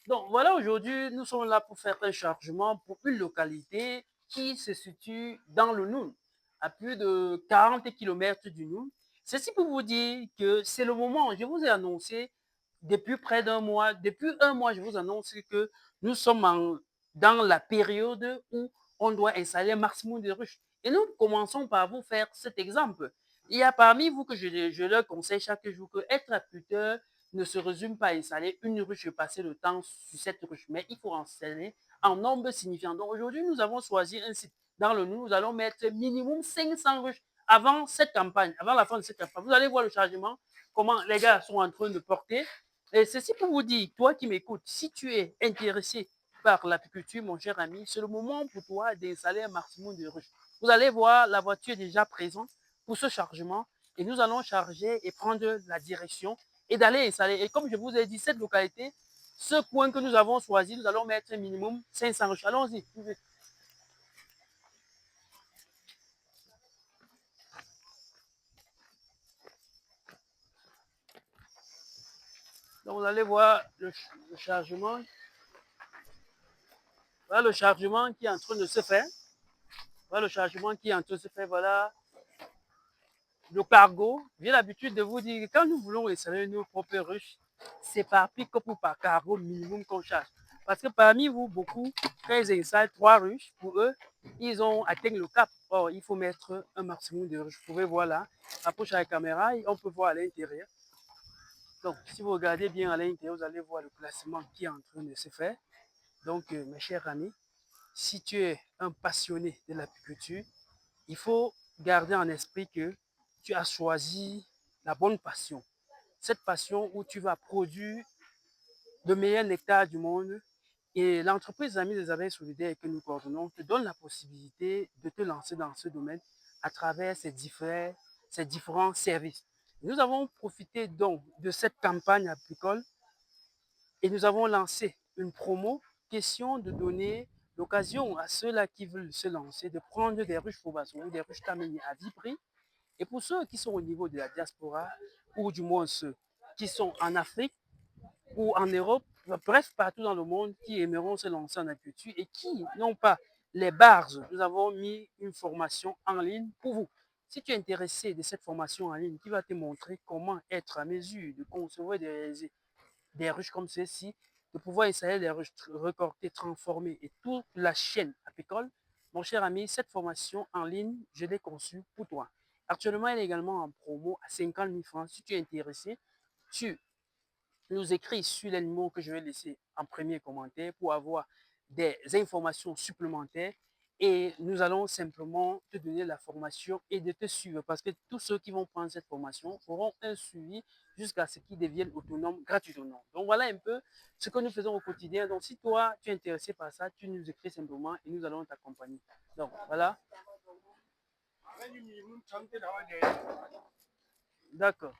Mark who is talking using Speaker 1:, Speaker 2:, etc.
Speaker 1: Donc voilà, aujourd'hui, nous sommes là pour faire un chargement pour une localité qui se situe dans le Noun, à plus de 40 kilomètres du Noun. Ceci pour vous dire que c'est le moment, je vous ai annoncé depuis près d'un mois, depuis un mois, je vous annonce que nous sommes dans la période où on doit installer un maximum de ruches. Et nous commençons par vous faire cet exemple. Il y a parmi vous que je leur conseille chaque jour que être apiculteur ne se résume pas à installer une ruche et passer le temps sur cette ruche, mais il faut installer en nombre signifiant. Donc aujourd'hui, nous avons choisi un site dans le nous allons mettre minimum 500 ruches avant cette campagne, avant la fin de cette campagne. Vous allez voir le chargement, comment les gars sont en train de porter. Et ceci pour vous dire, toi qui m'écoutes, si tu es intéressé par l'apiculture, mon cher ami, c'est le moment pour toi d'installer un maximum de ruches. Vous allez voir, la voiture est déjà présente pour ce chargement et nous allons charger et prendre la direction et d'aller installer. Et comme je vous ai dit, cette localité, ce coin que nous avons choisi, nous allons mettre un minimum 500 ruches. Allons-y. Donc, vous allez voir le chargement. Voilà le chargement qui est en train de se faire. Voilà le chargement qui est en train de se faire. Voilà le cargo. J'ai l'habitude de vous dire que quand nous voulons installer nos propres ruches, c'est par pick-up ou par cargo minimum qu'on charge. Parce que parmi vous, beaucoup, quand ils installent 3 ruches, pour eux, ils ont atteint le cap. Or, il faut mettre un maximum de ruches. Vous pouvez voir là, approche à la caméra, on peut voir à l'intérieur. Donc, si vous regardez bien à l'intérieur, vous allez voir le placement qui est en train de se faire. Donc, mes chers amis, si tu es un passionné de l'apiculture, il faut garder en esprit que tu as choisi la bonne passion. Cette passion où tu vas produire le meilleur nectar du monde. Et l'entreprise Amis des abeilles solidaires que nous coordonnons te donne la possibilité de te lancer dans ce domaine à travers ces différents services. Nous avons profité donc de cette campagne apicole et nous avons lancé une promo, question de donner l'occasion à ceux-là qui veulent se lancer de prendre des ruches Fobasso ou des ruches Tamini à Vipri. Et pour ceux qui sont au niveau de la diaspora, ou du moins ceux qui sont en Afrique ou en Europe, bref, partout dans le monde, qui aimeront se lancer en agriculture et qui n'ont pas les bases, nous avons mis une formation en ligne pour vous. Si tu es intéressé de cette formation en ligne qui va te montrer comment être à mesure de concevoir et de réaliser des ruches comme ceci, de pouvoir installer des ruches recortées, transformées et toute la chaîne apicole, mon cher ami, cette formation en ligne, je l'ai conçue pour toi. Actuellement, elle est également en promo à 50 000 francs. Si tu es intéressé, tu nous écris sur les numéros que je vais laisser en premier commentaire pour avoir des informations supplémentaires et nous allons simplement te donner la formation et de te suivre parce que tous ceux qui vont prendre cette formation auront un suivi jusqu'à ce qu'ils deviennent autonomes gratuitement. Donc voilà un peu ce que nous faisons au quotidien. Donc si toi tu es intéressé par ça, tu nous écris simplement et nous allons t'accompagner. Donc voilà, d'accord.